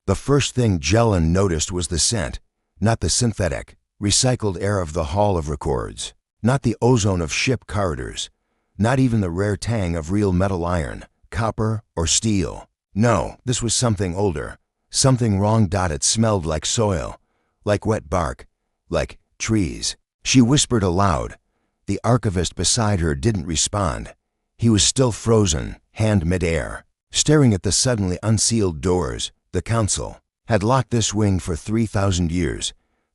The first thing Jelen noticed was the scent, not the synthetic, recycled air of the Hall of Records, not the ozone of ship corridors, not even the rare tang of real metal iron, copper, or steel. No, this was something older, something wrong. It smelled like soil, like wet bark, like trees. She whispered aloud. The archivist beside her didn't respond. He was still frozen, hand midair, staring at the suddenly unsealed doors. The council had locked this wing for 3,000 years.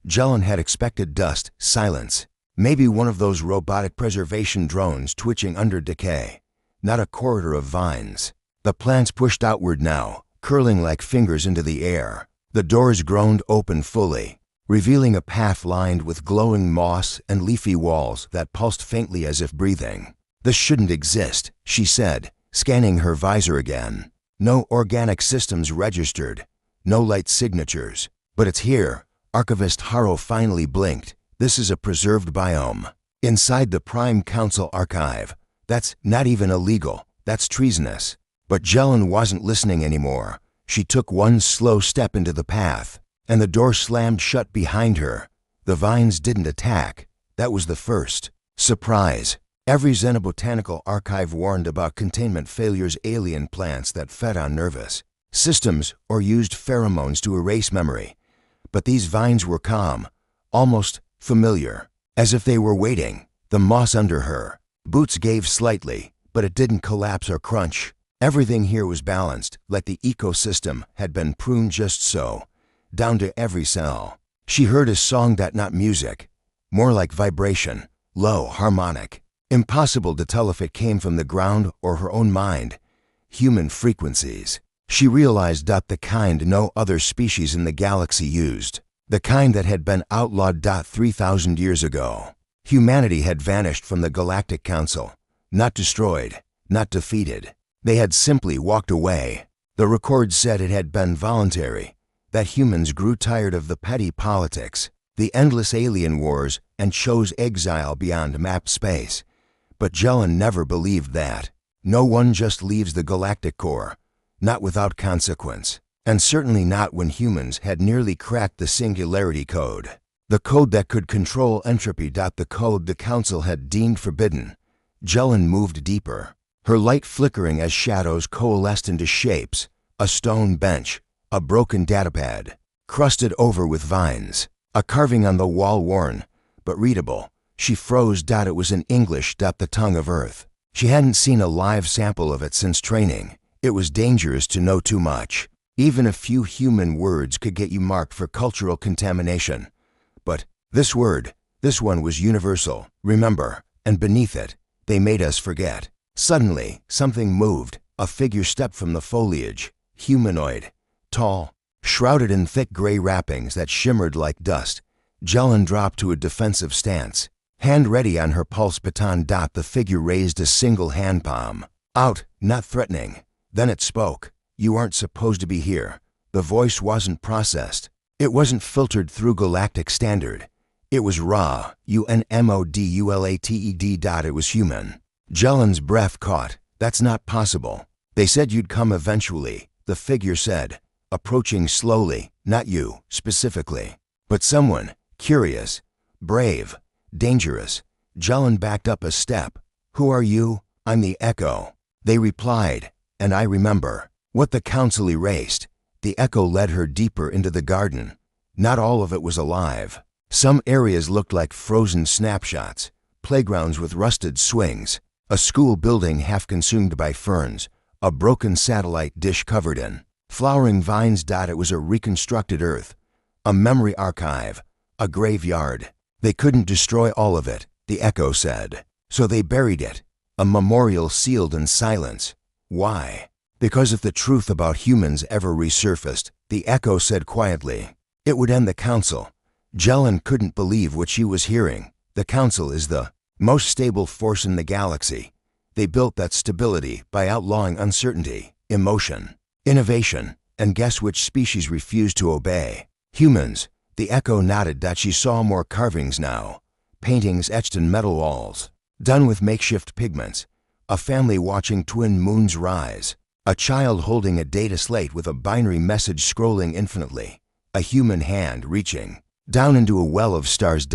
Jelen had expected dust, silence, maybe one of those robotic preservation drones twitching under decay, not a corridor of vines. The plants pushed outward now, curling like fingers into the air. The doors groaned open fully, revealing a path lined with glowing moss and leafy walls that pulsed faintly as if breathing. This shouldn't exist, she said, scanning her visor again. No organic systems registered, no light signatures. But it's here. Archivist Haro finally blinked. This is a preserved biome. Inside the Prime Council archive. That's not even illegal. That's treasonous. But Jelen wasn't listening anymore. She took one slow step into the path, and the door slammed shut behind her. The vines didn't attack. That was the first surprise. Every xenobotanical archive warned about containment failures, alien plants that fed on nervous systems or used pheromones to erase memory. But these vines were calm, almost familiar, as if they were waiting. The moss under her boots gave slightly, but it didn't collapse or crunch. Everything here was balanced, like the ecosystem had been pruned just so, down to every cell. She heard a song that not music, more like vibration, low, harmonic. Impossible to tell if it came from the ground or her own mind. Human frequencies. She realized that the kind no other species in the galaxy used. The kind that had been outlawed 3,000 years ago. Humanity had vanished from the Galactic Council. Not destroyed, not defeated. They had simply walked away. The record said it had been voluntary, that humans grew tired of the petty politics, the endless alien wars, and chose exile beyond map space. But Jelen never believed that. No one just leaves the galactic core, not without consequence, and certainly not when humans had nearly cracked the singularity code. The code that could control entropy. The code the council had deemed forbidden. Jelen moved deeper, her light flickering as shadows coalesced into shapes. A stone bench, a broken datapad, crusted over with vines, a carving on the wall worn, but readable. She froze. It was in English. The tongue of Earth. She hadn't seen a live sample of it since training. It was dangerous to know too much. Even a few human words could get you marked for cultural contamination. But this one was universal, remember, and beneath it, they made us forget. Suddenly, something moved. A figure stepped from the foliage, humanoid, tall, shrouded in thick gray wrappings that shimmered like dust. Jelen dropped to a defensive stance. Hand ready on her pulse baton. The figure raised a single hand palm. Out, not threatening. Then it spoke. You aren't supposed to be here. The voice wasn't processed. It wasn't filtered through galactic standard. It was raw, unmodulated. It was human. Jelen's breath caught. That's not possible. They said you'd come eventually, the figure said, approaching slowly, not you, specifically, but someone, curious, brave, dangerous. Jelen backed up a step. Who are you? I'm the Echo. They replied, and I remember. What the council erased. The Echo led her deeper into the garden. Not all of it was alive. Some areas looked like frozen snapshots, playgrounds with rusted swings, a school building half consumed by ferns, a broken satellite dish covered in flowering vines. It was a reconstructed Earth, a memory archive, a graveyard. They couldn't destroy all of it, the Echo said. So they buried it, a memorial sealed in silence. Why? Because if the truth about humans ever resurfaced, the Echo said quietly, it would end the council. Jelen couldn't believe what she was hearing. The council is the most stable force in the galaxy. They built that stability by outlawing uncertainty, emotion, innovation, and guess which species refused to obey? Humans. The Echo nodded. She saw more carvings now, paintings etched in metal walls, done with makeshift pigments, a family watching twin moons rise, A child holding a data slate with a binary message scrolling infinitely. A human hand reaching down into a well of stars.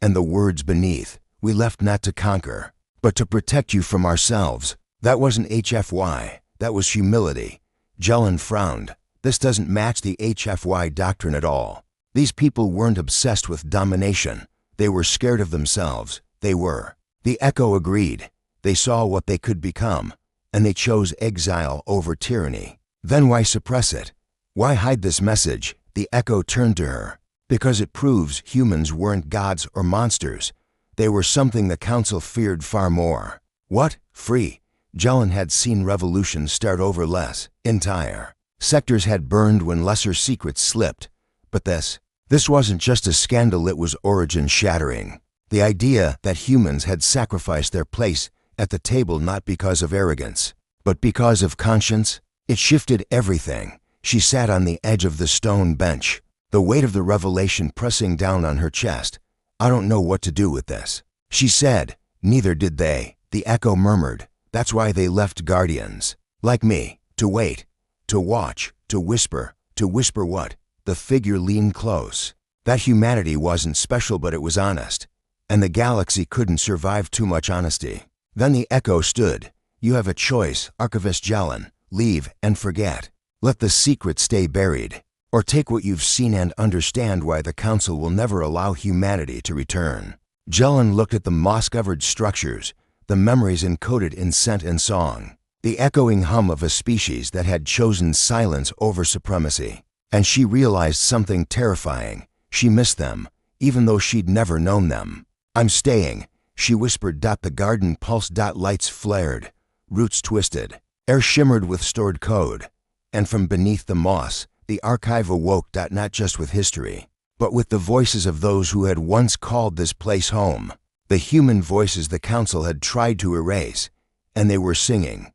And the words beneath, "We left not to conquer, but to protect you from ourselves." That wasn't HFY, that was humility. Jelen frowned. This doesn't match the HFY doctrine at all. These people weren't obsessed with domination. They were scared of themselves. They were. The Echo agreed. They saw what they could become, and they chose exile over tyranny. Then why suppress it? Why hide this message? The Echo turned to her. Because it proves humans weren't gods or monsters. They were something the Council feared far more. What? Free. Jelen had seen revolutions start over less. Entire sectors had burned when lesser secrets slipped. But this wasn't just a scandal, it was origin-shattering. The idea that humans had sacrificed their place at the table not because of arrogance, but because of conscience, it shifted everything. She sat on the edge of the stone bench, the weight of the revelation pressing down on her chest. "I don't know what to do with this," she said. "Neither did they," the Echo murmured. "That's why they left guardians, like me, to wait, to watch, to whisper what?" The figure leaned close. That humanity wasn't special, but it was honest. And the galaxy couldn't survive too much honesty. Then the Echo stood. "You have a choice, Archivist Jelen. Leave and forget. Let the secret stay buried. Or take what you've seen and understand why the Council will never allow humanity to return." Jelen looked at the moss-covered structures, the memories encoded in scent and song, the echoing hum of a species that had chosen silence over supremacy. And she realized something terrifying. She missed them, even though she'd never known them. "I'm staying," she whispered. The garden pulsed. Lights flared, roots twisted, air shimmered with stored code. And from beneath the moss, the archive awoke. Not just with history, but with the voices of those who had once called this place home. The human voices the Council had tried to erase, and they were singing.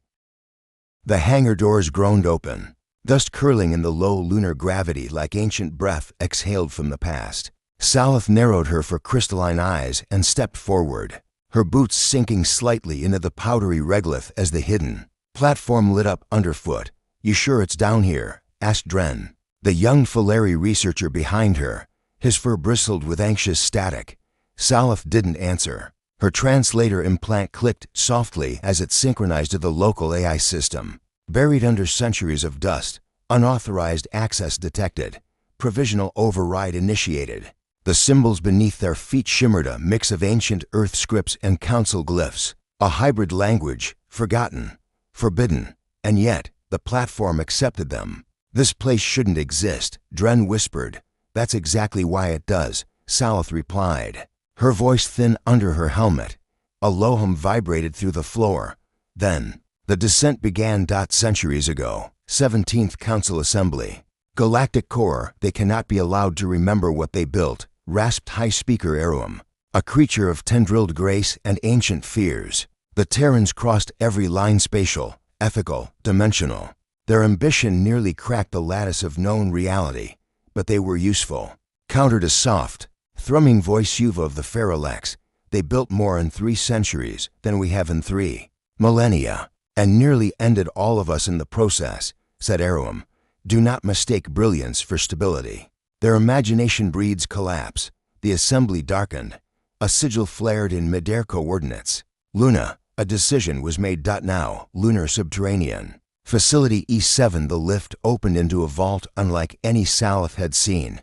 The hangar doors groaned open, dust curling in the low lunar gravity like ancient breath exhaled from the past. Salith narrowed her for crystalline eyes and stepped forward, her boots sinking slightly into the powdery regolith as the hidden platform lit up underfoot. "You sure it's down here?" asked Dren, the young Falari researcher behind her. His fur bristled with anxious static. Salith didn't answer. Her translator implant clicked softly as it synchronized to the local AI system. Buried under centuries of dust, unauthorized access detected, provisional override initiated. The symbols beneath their feet shimmered, a mix of ancient Earth scripts and Council glyphs, a hybrid language, forgotten, forbidden, and yet the platform accepted them. "This place shouldn't exist," Dren whispered. "That's exactly why it does," Salith replied, her voice thin under her helmet. A low hum vibrated through the floor. Then, the descent began. Centuries ago, 17th Council Assembly. "Galactic Core, they cannot be allowed to remember what they built," rasped High Speaker Arum, a creature of tendrilled grace and ancient fears. The Terrans crossed every line, spatial, ethical, dimensional. Their ambition nearly cracked the lattice of known reality, but they were useful. Countered a soft, thrumming voice Yuva of the Feralex. "They built more in 3 centuries than we have in 3 millennia, and nearly ended all of us in the process," said Arum. "Do not mistake brilliance for stability. Their imagination breeds collapse." The assembly darkened. A sigil flared in midair coordinates. "Luna." A decision was made. Now, lunar subterranean. Facility E7. The lift opened into a vault unlike any Salith had seen.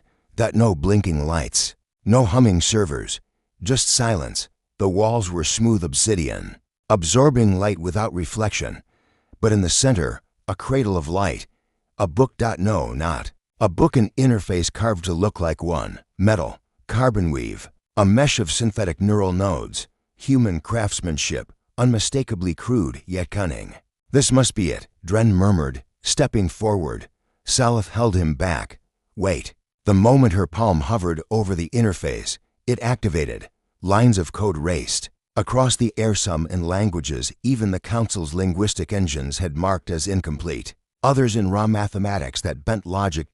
No blinking lights, no humming servers, just silence. The walls were smooth obsidian, absorbing light without reflection. But in the center, a cradle of light. A book. No, not a book, an interface carved to look like one. Metal, carbon weave, a mesh of synthetic neural nodes. Human craftsmanship, unmistakably crude yet cunning. "This must be it," Dren murmured, stepping forward. Salith held him back. "Wait." The moment her palm hovered over the interface, it activated. Lines of code raced across the air, some in languages even the Council's linguistic engines had marked as incomplete, others in raw mathematics that bent logic.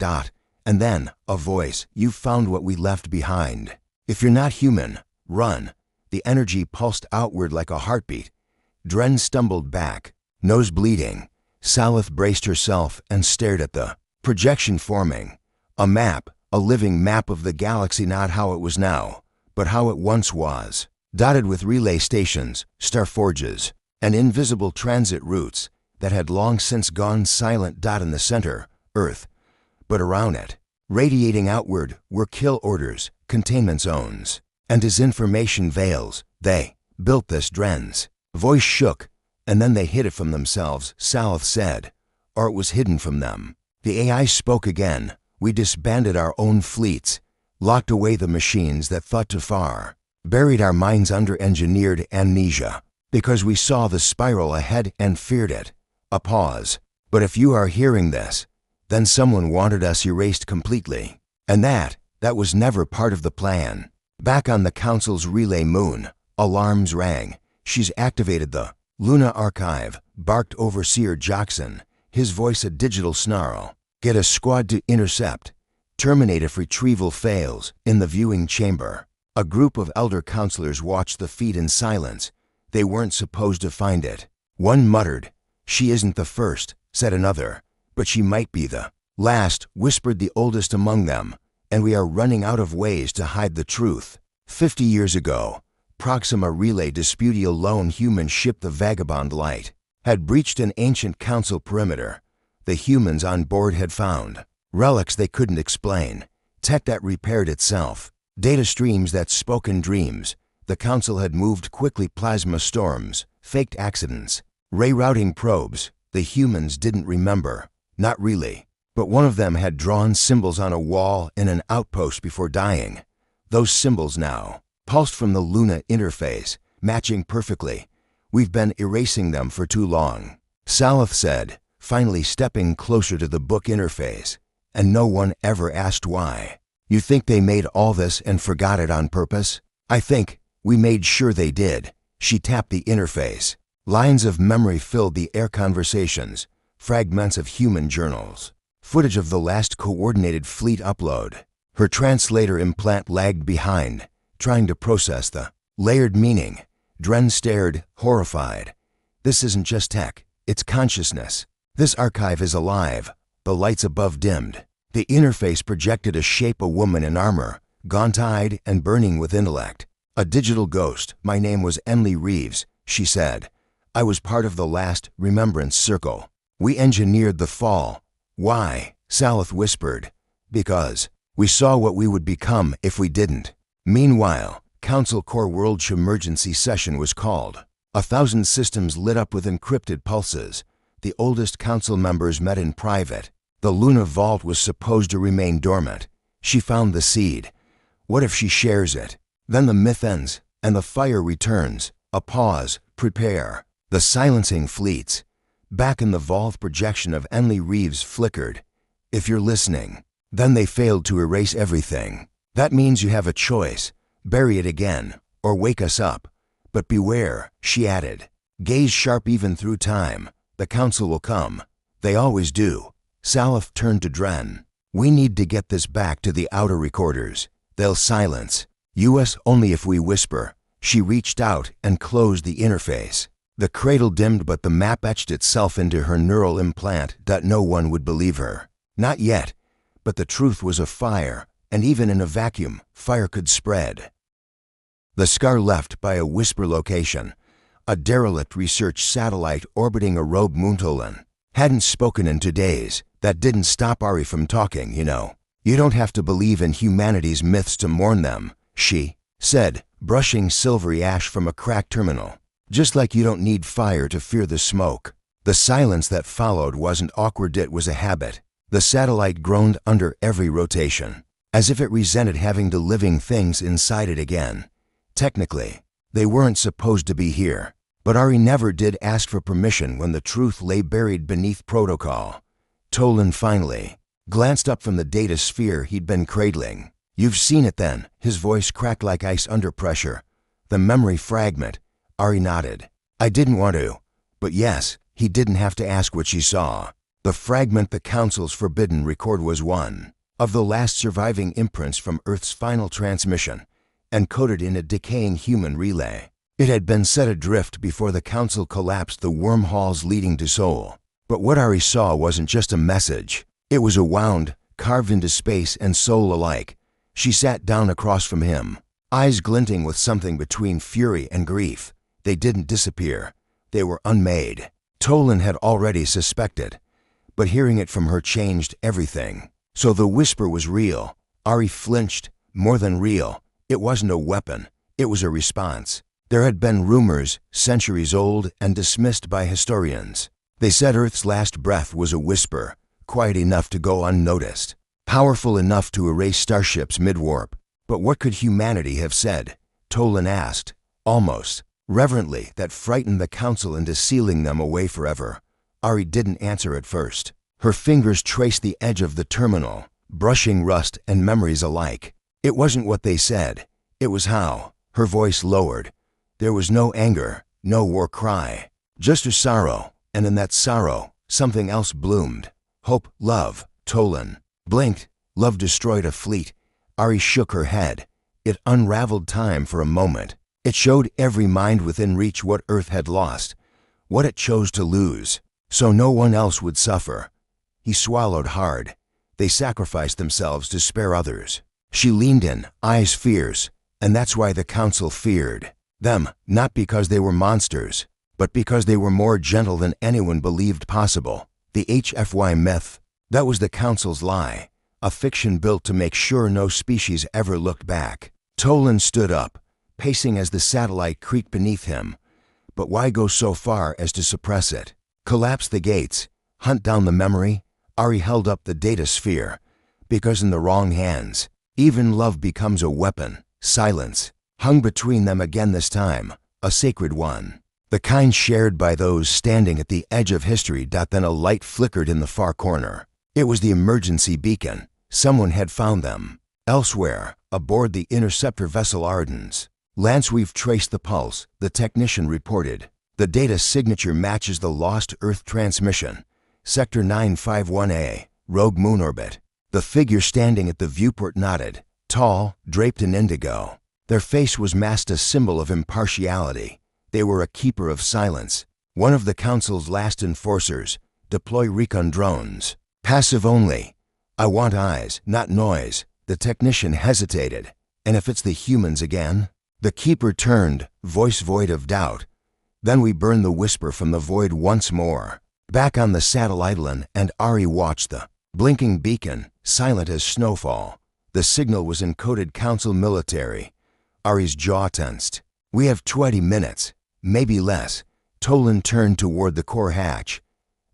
And then, a voice. "You've found what we left behind. If you're not human, run." The energy pulsed outward like a heartbeat. Dren stumbled back, nose bleeding. Salith braced herself and stared at the projection forming. A map, a living map of the galaxy, not how it was now, but how it once was, dotted with relay stations, star forges, and invisible transit routes that had long since gone silent. Dot in the center, Earth, but around it, radiating outward, were kill orders, containment zones, and as information veils. They built this Dren's voice shook, and then they hid it from themselves, Salith said, or it was hidden from them. The AI spoke again. We disbanded our own fleets, locked away the machines that thought too far, buried our minds under engineered amnesia, because we saw the spiral ahead and feared it. A pause. But if you are hearing this, then someone wanted us erased completely. And that was never part of the plan. Back on the Council's relay moon, alarms rang. She's activated the Luna Archive, barked Overseer Jackson, his voice a digital snarl. Get a squad to intercept. Terminate if retrieval fails. In the viewing chamber, a group of elder counselors watched the feed in silence. They weren't supposed to find it. One muttered, "She isn't the first," said another. "But she might be the last," whispered the oldest among them. "And we are running out of ways to hide the truth." 50 years ago, Proxima Relay Disputia lone human ship the Vagabond Light had breached an ancient council perimeter. The humans on board had found relics they couldn't explain, tech that repaired itself, data streams that spoke in dreams. The council had moved quickly. Plasma storms, faked accidents, ray routing probes. The humans didn't remember. Not really. But one of them had drawn symbols on a wall in an outpost before dying. Those symbols now pulsed from the Luna interface, matching perfectly. "We've been erasing them for too long," Salith said, finally stepping closer to the book interface. "And no one ever asked why." "You think they made all this and forgot it on purpose?" "I think we made sure they did." She tapped the interface. Lines of memory filled the air. Conversations, fragments of human journals, footage of the last coordinated fleet upload. Her translator implant lagged behind, trying to process the layered meaning. Dren stared, horrified. "This isn't just tech, it's consciousness. This archive is alive." The lights above dimmed. The interface projected a shape, a woman in armor, gaunt-eyed and burning with intellect. "A digital ghost. My name was Emily Reeves," she said. "I was part of the last Remembrance Circle. We engineered the fall." "Why?" Salith whispered. "Because we saw what we would become if we didn't." Meanwhile, Council Core World Emergency Session was called. 1,000 systems lit up with encrypted pulses. The oldest council members met in private. The Luna Vault was supposed to remain dormant. She found the seed. What if she shares it? Then the myth ends, and the fire returns. A pause. Prepare. The silencing fleets. Back in the vault, projection of Emily Reeves flickered. "If you're listening, then they failed to erase everything. That means you have a choice. Bury it again, or wake us up. But beware," she added. "Gaze sharp even through time. The council will come. They always do." Salith turned to Dren. "We need to get this back to the outer recorders. They'll silence us only if we whisper." She reached out and closed the interface. The cradle dimmed, but the map etched itself into her neural implant. No one would believe her. Not yet. But the truth was a fire, and even in a vacuum, fire could spread. The scar left by a whisper location. A derelict research satellite orbiting a rogue Moontolan. Hadn't spoken in 2 days. That didn't stop Ari from talking, you know. "You don't have to believe in humanity's myths to mourn them," she said, brushing silvery ash from a cracked terminal. "Just like you don't need fire to fear the smoke." The silence that followed wasn't awkward, it was a habit. The satellite groaned under every rotation, as if it resented having the living things inside it again. Technically, they weren't supposed to be here, but Ari never did ask for permission when the truth lay buried beneath protocol. Tolan finally glanced up from the data sphere he'd been cradling. "You've seen it then." His voice cracked like ice under pressure. "The memory fragment." Ari nodded. "I didn't want to, but yes." He didn't have to ask what she saw. The fragment the Council's forbidden record was one of the last surviving imprints from Earth's final transmission, encoded in a decaying human relay. It had been set adrift before the Council collapsed the wormholes leading to Sol. But what Ari saw wasn't just a message. It was a wound, carved into space and soul alike. She sat down across from him, eyes glinting with something between fury and grief. They didn't disappear. They were unmade. Tolan had already suspected, but hearing it from her changed everything. So the whisper was real. Ari flinched. More than real. It wasn't a weapon. It was a response. There had been rumors, centuries old and dismissed by historians. They said Earth's last breath was a whisper, quiet enough to go unnoticed, powerful enough to erase starships mid-warp. But what could humanity have said? Tolan asked, almost reverently, that frightened the Council into sealing them away forever. Ari didn't answer at first. Her fingers traced the edge of the terminal, brushing rust and memories alike. It wasn't what they said. It was how. Her voice lowered. There was no anger, no war cry, just her sorrow, and in that sorrow, something else bloomed. Hope, love. Tolan blinked. Love destroyed a fleet. Ari shook her head. It unraveled time for a moment. It showed every mind within reach what Earth had lost, what it chose to lose, so no one else would suffer. He swallowed hard. They sacrificed themselves to spare others. She leaned in, eyes fierce, and that's why the Council feared them, not because they were monsters, but because they were more gentle than anyone believed possible. The HFY myth, that was the Council's lie, a fiction built to make sure no species ever looked back. Tolan stood up, pacing as the satellite creaked beneath him. But why go so far as to suppress it? Collapse the gates, hunt down the memory? Ari held up the data sphere, because in the wrong hands, even love becomes a weapon. Silence hung between them again this time, a sacred one, the kind shared by those standing at the edge of history. Then a light flickered in the far corner. It was the emergency beacon. Someone had found them. Elsewhere, aboard the interceptor vessel Ardens. Lance, we've traced the pulse, the technician reported. The data signature matches the lost Earth transmission. Sector 951A, rogue moon orbit. The figure standing at the viewport nodded, tall, draped in indigo. Their face was masked, a symbol of impartiality. They were a keeper of silence, one of the Council's last enforcers. Deploy recon drones. Passive only. I want eyes, not noise. The technician hesitated. And if it's the humans again? The keeper turned, voice void of doubt. Then we burned the whisper from the void once more. Back on the satellite island, and Ari watched the blinking beacon, silent as snowfall. The signal was encoded Council military. Ari's jaw tensed. We have 20 minutes, maybe less. Tolan turned toward the core hatch.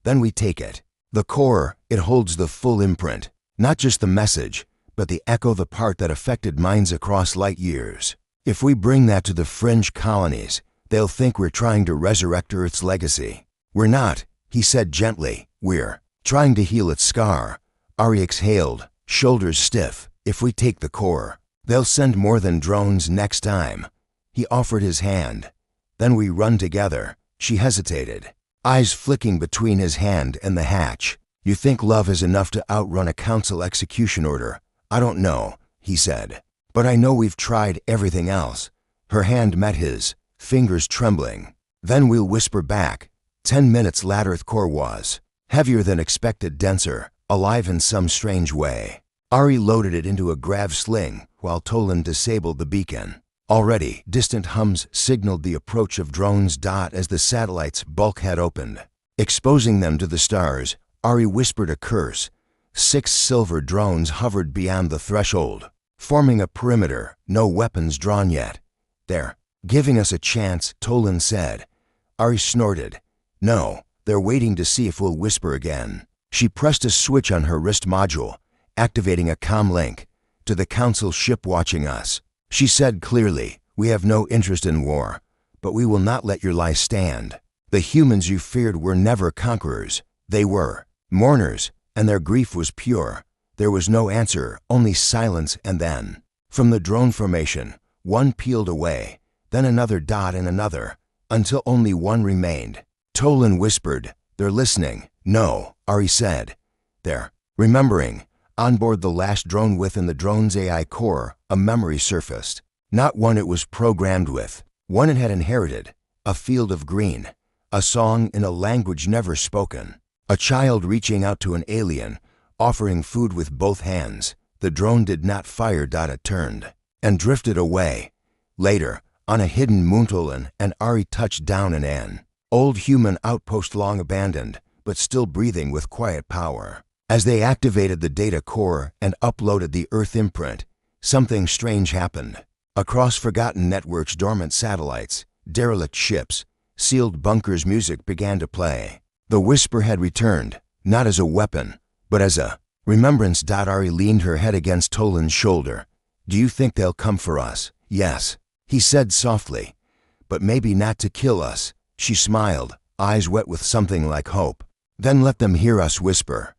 Then we take it. The core, it holds the full imprint. Not just the message, but the echo, the part that affected minds across light years. If we bring that to the fringe colonies, they'll think we're trying to resurrect Earth's legacy. We're not, he said gently. We're trying to heal its scar. Ari exhaled, shoulders stiff. If we take the core, they'll send more than drones next time. He offered his hand. Then we run together. She hesitated, eyes flicking between his hand and the hatch. You think love is enough to outrun a Council execution order? I don't know, he said. But I know we've tried everything else. Her hand met his, fingers trembling. Then we'll whisper back. 10 minutes later, Earth core was heavier than expected, denser, alive in some strange way. Ari loaded it into a grav sling while Tolan disabled the beacon. Already, distant hums signaled the approach of drones. As the satellite's bulkhead opened, exposing them to the stars, Ari whispered a curse. 6 silver drones hovered beyond the threshold, forming a perimeter, no weapons drawn yet. They're giving us a chance, Tolan said. Ari snorted. No, they're waiting to see if we'll whisper again. She pressed a switch on her wrist module, activating a comm link. To the Council ship watching us, she said clearly, we have no interest in war, but we will not let your lies stand. The humans you feared were never conquerors. They were mourners, and their grief was pure. There was no answer, only silence. And then, from the drone formation, one peeled away, then another and another, until only one remained. Tolan whispered, they're listening. No, Ari said. They're remembering. On board the last drone within the drone's AI core, a memory surfaced. Not one it was programmed with, one it had inherited. A field of green, a song in a language never spoken. A child reaching out to an alien, offering food with both hands. The drone did not fire. It turned and drifted away. Later, on a hidden Moontolan, an Ari touched down in an old human outpost long abandoned, but still breathing with quiet power. As they activated the data core and uploaded the Earth imprint, something strange happened. Across forgotten networks, dormant satellites, derelict ships, sealed bunkers, music began to play. The whisper had returned, not as a weapon, but as a remembrance. Ari leaned her head against Tolan's shoulder. Do you think they'll come for us? Yes, he said softly, but maybe not to kill us. She smiled, eyes wet with something like hope. Then let them hear us whisper.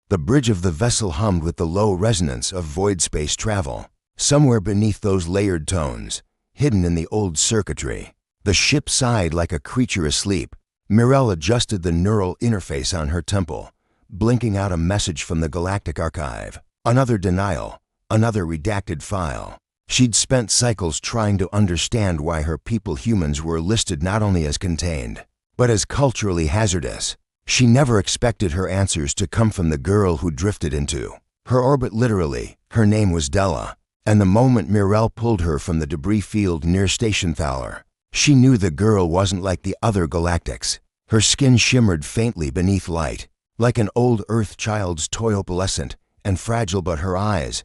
The bridge of the vessel hummed with the low resonance of void space travel. Somewhere beneath those layered tones, hidden in the old circuitry, the ship sighed like a creature asleep. Mirelle adjusted the neural interface on her temple, blinking out a message from the galactic archive. Another denial, another redacted file. She'd spent cycles trying to understand why her people humans were listed not only as contained, but as culturally hazardous. She never expected her answers to come from the girl who drifted into her orbit literally. Her name was Della, and the moment Mirelle pulled her from the debris field near Station Thaler, she knew the girl wasn't like the other galactics. Her skin shimmered faintly beneath light, like an old Earth child's, toy opalescent and fragile, but her eyes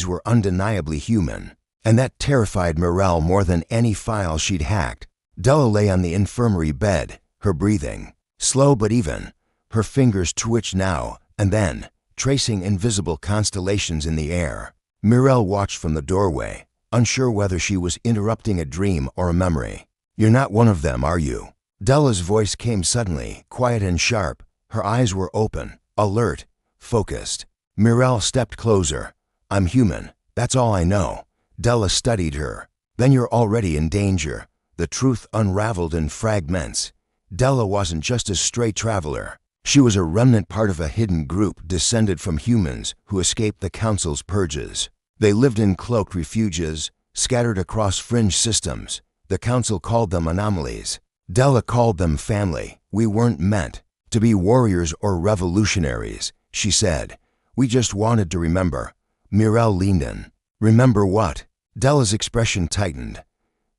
were undeniably human, and that terrified Mirelle more than any file she'd hacked. Della lay on the infirmary bed, her breathing slow but even. Her fingers twitched now and then, tracing invisible constellations in the air. Mirelle watched from the doorway, unsure whether she was interrupting a dream or a memory. You're not one of them, are you? Della's voice came suddenly, quiet and sharp. Her eyes were open, alert, focused. Mirelle stepped closer. I'm human, that's all I know. Della studied her. Then you're already in danger. The truth unraveled in fragments. Della wasn't just a stray traveler. She was a remnant, part of a hidden group descended from humans who escaped the Council's purges. They lived in cloaked refuges, scattered across fringe systems. The Council called them anomalies. Della called them family. We weren't meant to be warriors or revolutionaries, she said. We just wanted to remember. Mirelle leaned in. Remember what? Della's expression tightened.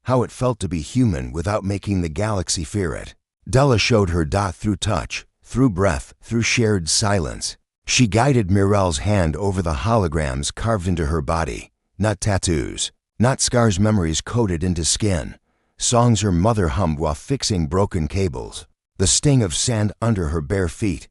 How it felt to be human without making the galaxy fear it. Della showed her through touch, through breath, through shared silence. She guided Mirelle's hand over the holograms carved into her body. Not tattoos, not scars, memories coded into skin. Songs her mother hummed while fixing broken cables. The sting of sand under her bare feet.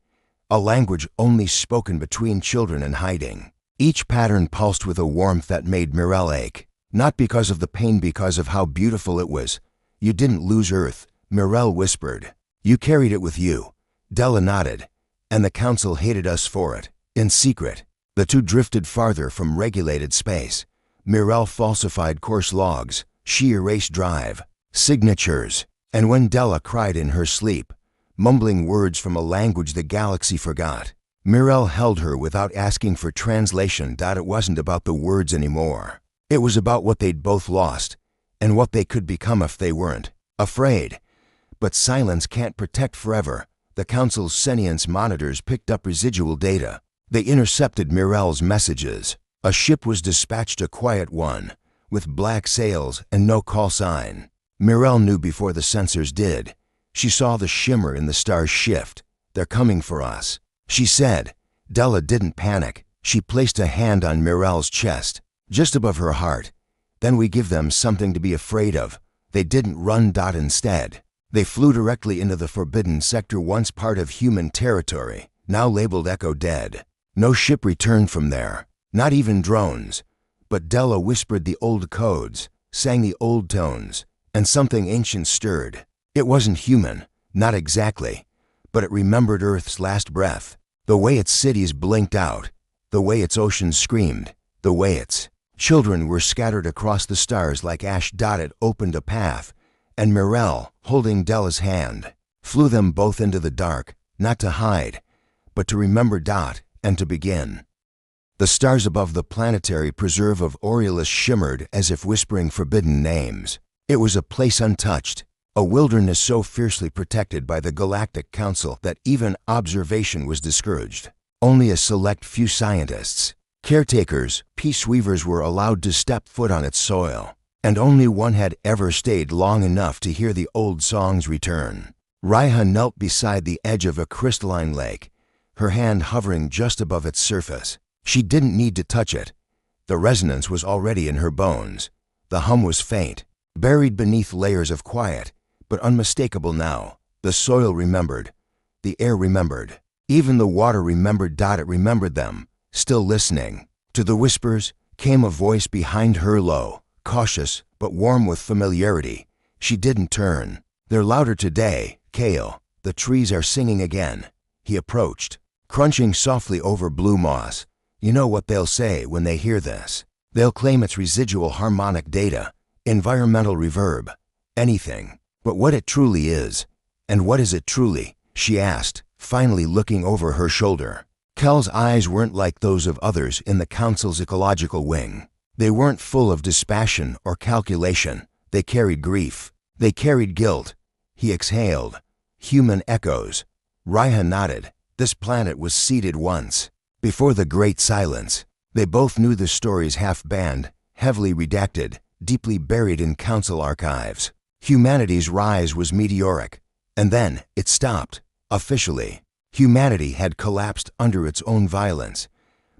A language only spoken between children in hiding. Each pattern pulsed with a warmth that made Mirelle ache. Not because of the pain, because of how beautiful it was. You didn't lose Earth, Mirelle whispered. You carried it with you. Della nodded. And the Council hated us for it. In secret, the two drifted farther from regulated space. Mirelle falsified course logs. She erased drive signatures. And when Della cried in her sleep, mumbling words from a language the galaxy forgot, Mirelle held her without asking for translation. It wasn't about the words anymore. It was about what they'd both lost, and what they could become if they weren't afraid. But silence can't protect forever. The Council's sentience monitors picked up residual data. They intercepted Mirelle's messages. A ship was dispatched, a quiet one, with black sails and no call sign. Mirelle knew before the sensors did. She saw the shimmer in the stars shift. They're coming for us, she said. Della didn't panic. She placed a hand on Mirelle's chest, just above her heart. Then we give them something to be afraid of. They didn't run. Instead, they flew directly into the forbidden sector, once part of human territory, now labeled Echo Dead. No ship returned from there, not even drones. But Della whispered the old codes, sang the old tones, and something ancient stirred. It wasn't human, not exactly, but it remembered Earth's last breath. The way its cities blinked out, the way its oceans screamed, the way its children were scattered across the stars like ash. It opened a path, and Mirelle, holding Della's hand, flew them both into the dark, not to hide, but to remember. And to begin. The stars above the planetary preserve of Aureolus shimmered as if whispering forbidden names. It was a place untouched, A wilderness so fiercely protected by the Galactic Council that even observation was discouraged. Only a select few scientists, caretakers, peace weavers were allowed to step foot on its soil, and only one had ever stayed long enough to hear the old songs return. Raiha knelt beside the edge of a crystalline lake, her hand hovering just above its surface. She didn't need to touch it. The resonance was already in her bones. The hum was faint, buried beneath layers of quiet, but unmistakable now. The soil remembered. The air remembered. Even the water remembered. It remembered them, still listening. To the whispers came a voice behind her, low, cautious, but warm with familiarity. She didn't turn. They're louder today, Kale. The trees are singing again. He approached, crunching softly over blue moss. You know what they'll say when they hear this? They'll claim it's residual harmonic data, environmental reverb, anything. But what it truly is, and what is it truly? She asked, finally looking over her shoulder. Kel's eyes weren't like those of others in the Council's ecological wing. They weren't full of dispassion or calculation. They carried grief. They carried guilt. He exhaled. Human echoes. Raiha nodded. This planet was seeded once. Before the Great Silence. They both knew the stories half-banned, heavily redacted, deeply buried in Council archives. Humanity's rise was meteoric, and then it stopped. Officially, humanity had collapsed under its own violence,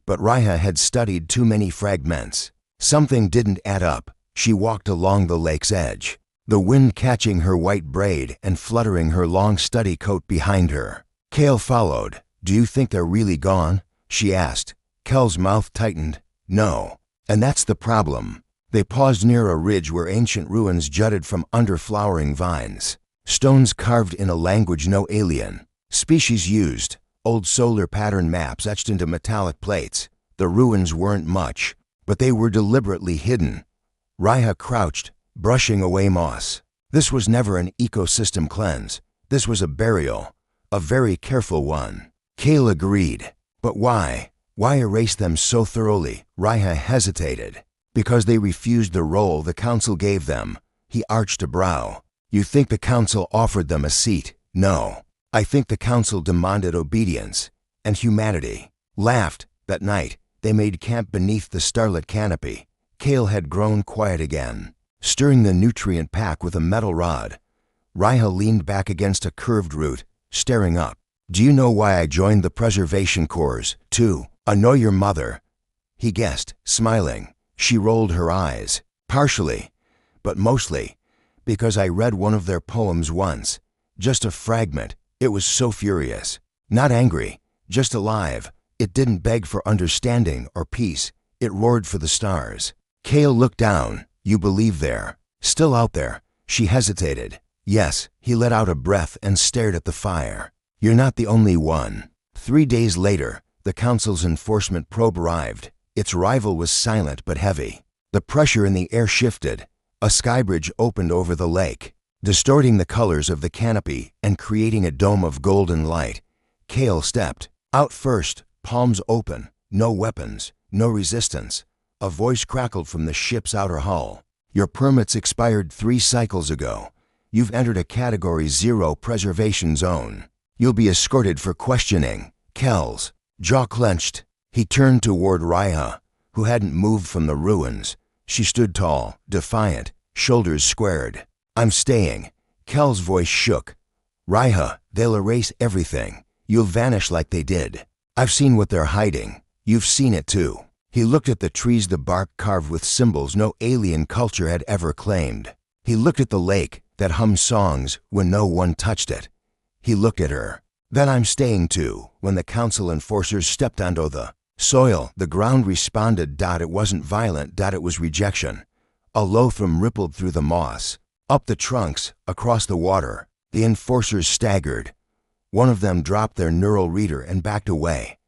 but Raiha had studied too many fragments. Something didn't add up. She walked along the lake's edge, the wind catching her white braid and fluttering her long study coat behind her. Kale followed. Do you think they're really gone? She asked. Kel's mouth tightened. No. And that's the problem. They paused near a ridge where ancient ruins jutted from under flowering vines. Stones carved in a language no alien species used, old solar pattern maps etched into metallic plates. The ruins weren't much, but they were deliberately hidden. Raiha crouched, brushing away moss. This was never an ecosystem cleanse. This was a burial, a very careful one. Kale agreed. But why? Why erase them so thoroughly? Raiha hesitated. Because they refused the role the Council gave them. He arched a brow. You think the Council offered them a seat? No. I think the Council demanded obedience. And humanity laughed. That night, they made camp beneath the starlit canopy. Kale had grown quiet again, stirring the nutrient pack with a metal rod. Raiha leaned back against a curved root, staring up. Do you know why I joined the Preservation Corps? To annoy your mother? He guessed, smiling. She rolled her eyes. Partially, but mostly, because I read one of their poems once. Just a fragment. It was so furious. Not angry, just alive. It didn't beg for understanding or peace. It roared for the stars. Kale looked down. You believe they're still out there? She hesitated. Yes. He let out a breath and stared at the fire. You're not the only one. 3 days later, the Council's enforcement probe arrived. Its arrival was silent but heavy. The pressure in the air shifted. A skybridge opened over the lake, distorting the colors of the canopy and creating a dome of golden light. Kale stepped out first, palms open. No weapons, no resistance. A voice crackled from the ship's outer hull. Your permits expired 3 cycles ago. You've entered a Category 0 preservation zone. You'll be escorted for questioning. Kel's jaw clenched. He turned toward Raiha, who hadn't moved from the ruins. She stood tall, defiant, shoulders squared. I'm staying. Kel's voice shook. Raiha, they'll erase everything. You'll vanish like they did. I've seen what they're hiding. You've seen it too. He looked at the trees, the bark carved with symbols no alien culture had ever claimed. He looked at the lake that hummed songs when no one touched it. He looked at her. Then I'm staying too. When the Council enforcers stepped onto the soil, the ground responded. It wasn't violent. It was rejection. A low thrum rippled through the moss, up the trunks, across the water. The enforcers staggered. One of them dropped their neural reader and backed away.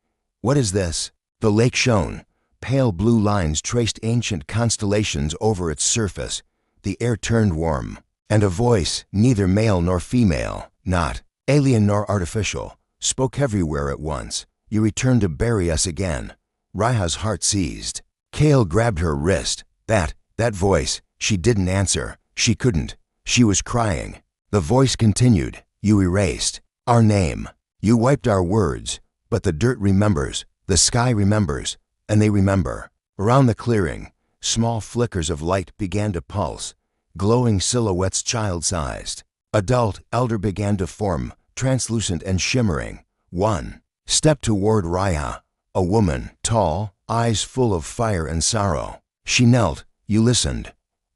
What is this? The lake shone. Pale blue lines traced ancient constellations over its surface. The air turned warm. And a voice, neither male nor female, not alien nor artificial, spoke everywhere at once. You return to bury us again. Raiha's heart seized. Kale grabbed her wrist. That voice. She didn't answer. She couldn't. She was crying. The voice continued, "You erased our name. You wiped our words, but the dirt remembers, the sky remembers, and they remember." Around the clearing, small flickers of light began to pulse, glowing silhouettes child-sized. Adult, elder began to form, translucent and shimmering. One stepped toward Raya, a woman, tall, eyes full of fire and sorrow. She knelt. "You listened."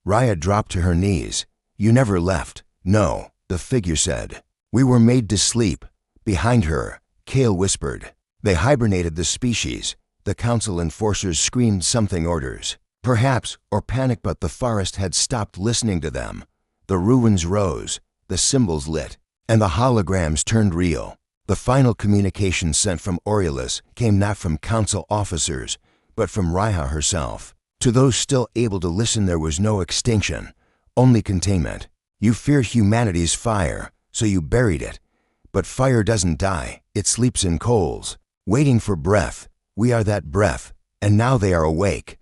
Raya dropped to her knees. "You never left." "No," the figure said. "We were made to sleep." Behind her, Kale whispered, "They hibernated the species." The council enforcers screamed something orders. Perhaps, or panic, but the forest had stopped listening to them. The ruins rose, the symbols lit, and the holograms turned real. The final communication sent from Aureolus came not from council officers, but from Raya herself. To those still able to listen, there was no extinction, only containment. "You fear humanity's fire, so you buried it. But fire doesn't die, it sleeps in coals, waiting for breath. We are that breath, and now they are awake."